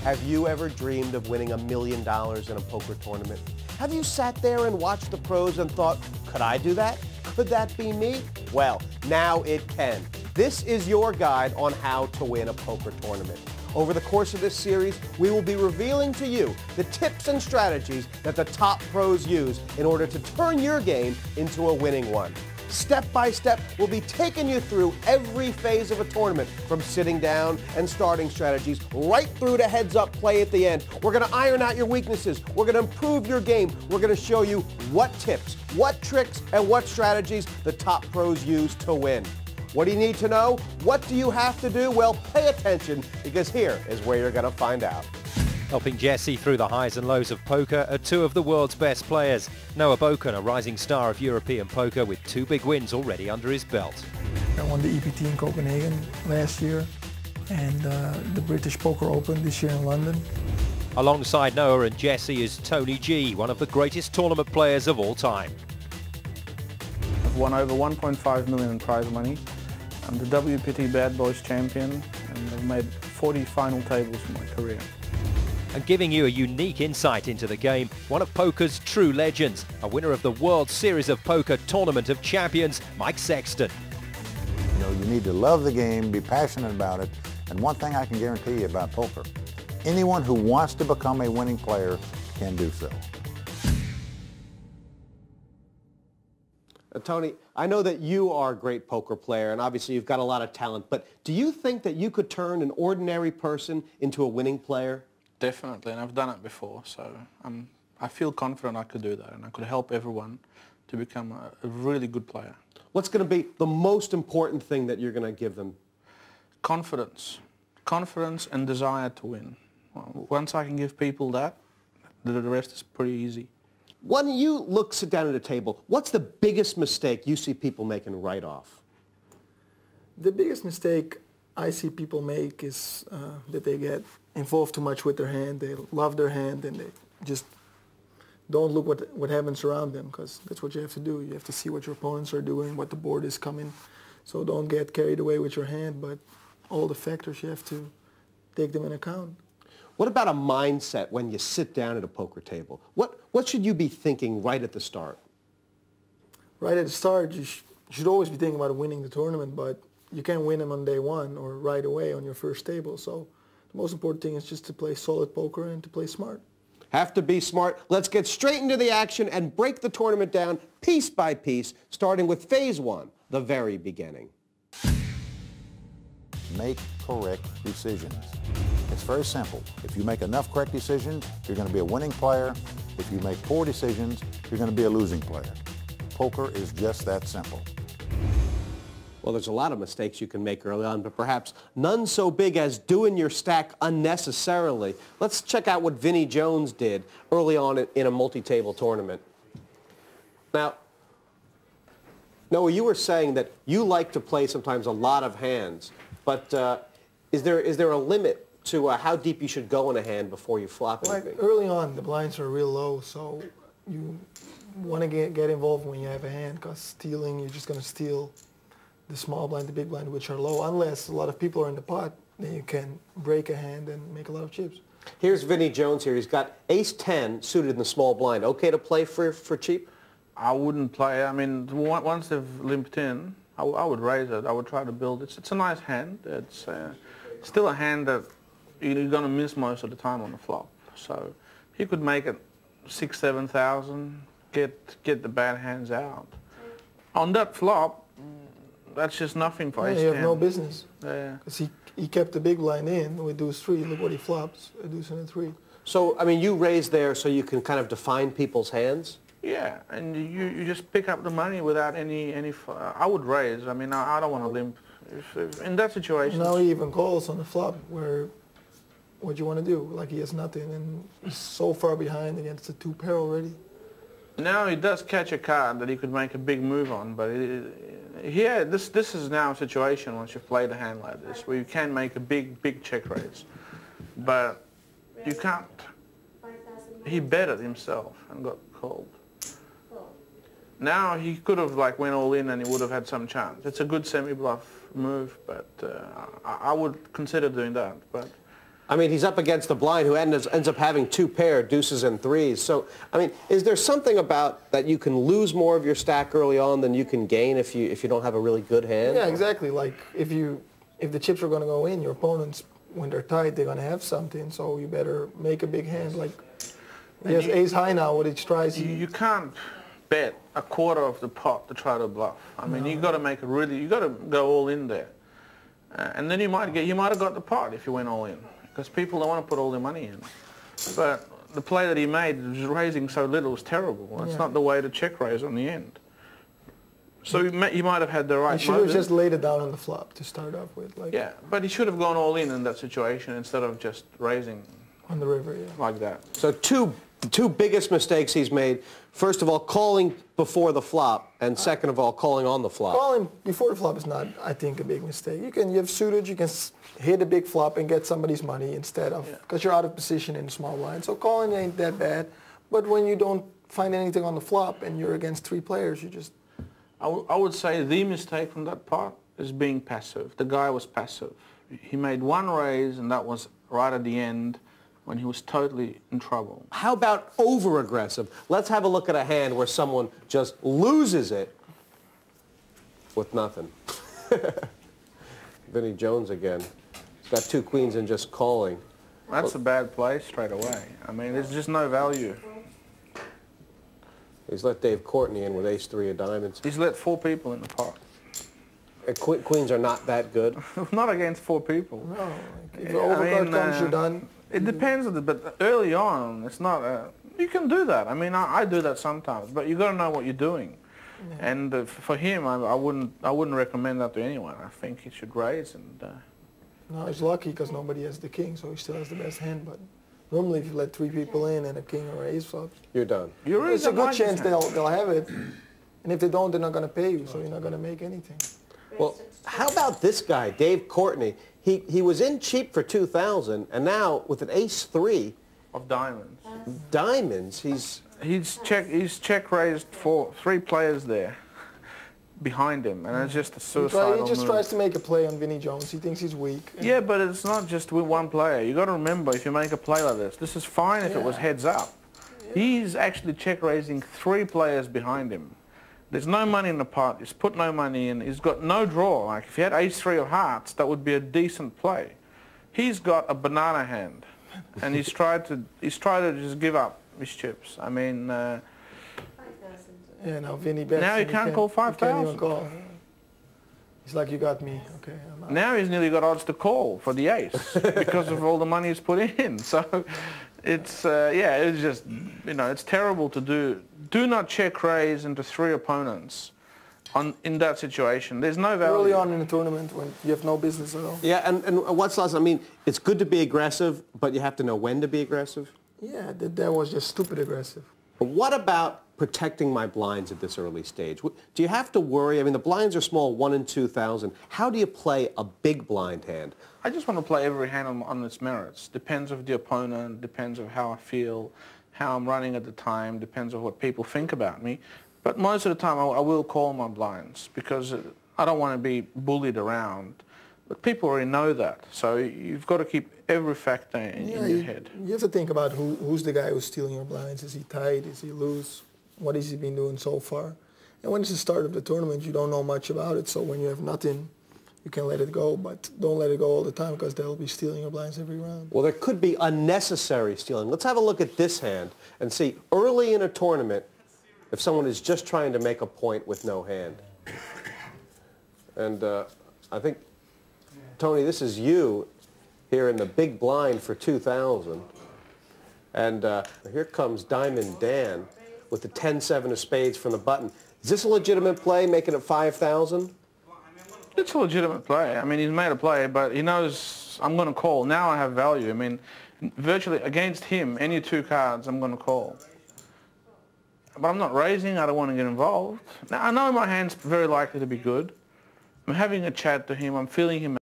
Have you ever dreamed of winning $1 million in a poker tournament? Have you sat there and watched the pros and thought, could I do that? Could that be me? Well, now it can. This is your guide on how to win a poker tournament. Over the course of this series, we will be revealing to you the tips and strategies that the top pros use in order to turn your game into a winning one. Step by step, we'll be taking you through every phase of a tournament, from sitting down and starting strategies right through to heads-up play at the end. We're going to iron out your weaknesses. We're going to improve your game. We're going to show you what tips, what tricks, and what strategies the top pros use to win. What do you need to know? What do you have to do? Well, pay attention, because here is where you're going to find out. Helping Jesse through the highs and lows of poker are two of the world's best players. Noah Bokan, a rising star of European poker with 2 big wins already under his belt. I won the EPT in Copenhagen last year and the British Poker Open this year in London. Alongside Noah and Jesse is Tony G, one of the greatest tournament players of all time. I've won over 1.5 million in prize money. I'm the WPT Bad Boys champion and I've made 40 final tables in my career. And giving you a unique insight into the game, one of poker's true legends, a winner of the World Series of Poker Tournament of Champions, Mike Sexton. You know, you need to love the game, be passionate about it, and one thing I can guarantee you about poker, anyone who wants to become a winning player can do so. Tony, I know that you are a great poker player, and obviously you've got a lot of talent, but do you think that you could turn an ordinary person into a winning player? Definitely, and I've done it before, so I feel confident I could do that, and I could help everyone to become a really good player. What's going to be the most important thing that you're going to give them? Confidence. Confidence and desire to win. Once I can give people that, the rest is pretty easy. When you sit down at a table, what's the biggest mistake you see people making right off? The biggest mistake I see people make is that they get involved too much with their hand. They love their hand and they just don't look what happens around them, because that's what you have to do. You have to see what your opponents are doing, what the board is coming. So don't get carried away with your hand, but all the factors, you have to take them in account. What about a mindset when you sit down at a poker table? What should you be thinking right at the start? Right at the start, you should always be thinking about winning the tournament, but you can't win them on day one or right away on your first table. So the most important thing is just to play solid poker and to play smart. Have to be smart. Let's get straight into the action and break the tournament down piece by piece, starting with phase 1, the very beginning. Make correct decisions. It's very simple. If you make enough correct decisions, you're going to be a winning player. If you make poor decisions, you're going to be a losing player. Poker is just that simple. Well, there's a lot of mistakes you can make early on, but perhaps none so big as doing your stack unnecessarily. Let's check out what Vinnie Jones did early on in a multi-table tournament. Now, Noah, you were saying that you like to play sometimes a lot of hands, but is there a limit to how deep you should go in a hand before you flop anything? Early on, the blinds are real low, so you want to get involved when you have a hand, because stealing, you're just going to steal the small blind, the big blind, which are low. Unless a lot of people are in the pot, then you can break a hand and make a lot of chips. Here's Vinnie Jones here. He's got ace-10 suited in the small blind. Okay to play for cheap? I wouldn't play. I mean, once they've limped in, I would raise it. I would try to build it. It's a nice hand. It's still a hand that you're going to miss most of the time on the flop. So he could make it 6,000, 7,000, get the bad hands out. On that flop, that's just nothing for ace-10. You have no business. Yeah. Because he kept the big blind in with deuce 3. Look what he flops, a deuce and a 3. So, I mean, you raise there so you can kind of define people's hands? Yeah, and you just pick up the money without any I would raise. I mean, I don't want to limp. If in that situation... Now he even calls on the flop where what you want to do. Like he has nothing and he's so far behind against the 2-pair already. Now he does catch a card that he could make a big move on, but this is now a situation once you've played a hand like this where you can make a big check raise, but you can't. He betted himself and got called. Now he could have went all in and he would have had some chance. It's a good semi-bluff move, but I would consider doing that. But I mean, he's up against the blind who ends up having two pair, deuces and threes. So, I mean, is there something about that you can lose more of your stack early on than you can gain if you don't have a really good hand? Yeah, exactly. Like if the chips are going to go in, your opponents, when they're tight, they're going to have something. So you better make a big hand. Like he has ace high now with each tries. You can't bet a quarter of the pot to try to bluff. I mean, you've got to make you got to go all in there. And then you might have got the pot if you went all in. Because people don't want to put all their money in. But the play that he made, raising so little, was terrible. It's not the way to check raise on the end. So he might have had the right motive. He should have just laid it down on the flop to start off with. Like yeah, but he should have gone all in that situation instead of just raising on the river, yeah. Like that. So the two biggest mistakes he's made, first of all, calling before the flop, and second of all, calling on the flop. Calling before the flop is not, I think, a big mistake. You have suited, you can hit a big flop and get somebody's money instead of, because you're out of position in the small blind. So calling ain't that bad. But when you don't find anything on the flop and you're against three players, you just... I would say the mistake from that part is being passive. The guy was passive. He made one raise, and that was right at the end when he was totally in trouble. How about over-aggressive? Let's have a look at a hand where someone just loses it with nothing. Vinnie Jones again. He's got two queens and just calling. That's a bad play straight away. I mean, there's just no value. He's let Dave Courtney in with ace-3 of diamonds. He's let 4 people in the pot. Queens are not that good. Not against 4 people. No, like if the overcard comes, you're done. It depends, but early on, it's not. You can do that. I mean, I do that sometimes, but you got to know what you're doing. Yeah. And for him, I wouldn't recommend that to anyone. I think he should raise and. No, he's lucky because nobody has the king, so he still has the best hand. But normally, if you let 3 people in and a king or ace flops, you're done. It's a good chance they'll have it, and if they don't, they're not going to pay you, so you're not going to make anything. Well, how about this guy, Dave Courtney? He was in cheap for 2,000, and now with an ace-3 of diamonds. Diamonds, he's check raised 3 players there behind him, and it's just a suicidal He just move. tries to make a play on Vinnie Jones. He thinks he's weak. Yeah, but it's not just with one player. You got to remember, if you make a play like this is fine if it was heads up. Yeah. He's actually check raising 3 players behind him. There's no money in the pot. He's put no money in. He's got no draw. Like if he had ace-3 of hearts, that would be a decent play. He's got a banana hand, and he's tried to just give up his chips. I mean. 5,000. Yeah, now Vinnie bets. Now he can't call 5,000. Can't even call. He's like, you got me. Okay. I'm out. Now he's nearly got odds to call for the ace because of all the money he's put in. So. It's yeah, it's just, you know, it's terrible to do. Do not check raise into 3 opponents in that situation. There's no value. Early on in the tournament when you have no business at all. Yeah, and what's last? I mean, it's good to be aggressive, but you have to know when to be aggressive. Yeah, that was just stupid aggressive. But what about protecting my blinds at this early stage? Do you have to worry? I mean, the blinds are small, 1 in 2,000. How do you play a big blind hand? I just want to play every hand on its merits. Depends of the opponent, depends of how I feel, how I'm running at the time, depends on what people think about me. But most of the time I will call my blinds because I don't want to be bullied around. But people already know that, so you've got to keep every factor in your head. You have to think about who's the guy who's stealing your blinds. Is he tight? Is he loose? What has he been doing so far? And when it's the start of the tournament, you don't know much about it, so when you have nothing, you can let it go, but don't let it go all the time because they'll be stealing your blinds every round. Well, there could be unnecessary stealing. Let's have a look at this hand and see early in a tournament if someone is just trying to make a point with no hand. And I think, Tony, this is you here in the big blind for 2,000. And here comes Diamond Dan with the 10-7 of spades from the button. Is this a legitimate play, making it 5,000? It's a legitimate play. I mean, he's made a play, but he knows I'm going to call. Now I have value. I mean, virtually against him, any 2 cards, I'm going to call. But I'm not raising. I don't want to get involved. Now, I know my hand's very likely to be good. I'm having a chat to him. I'm feeling him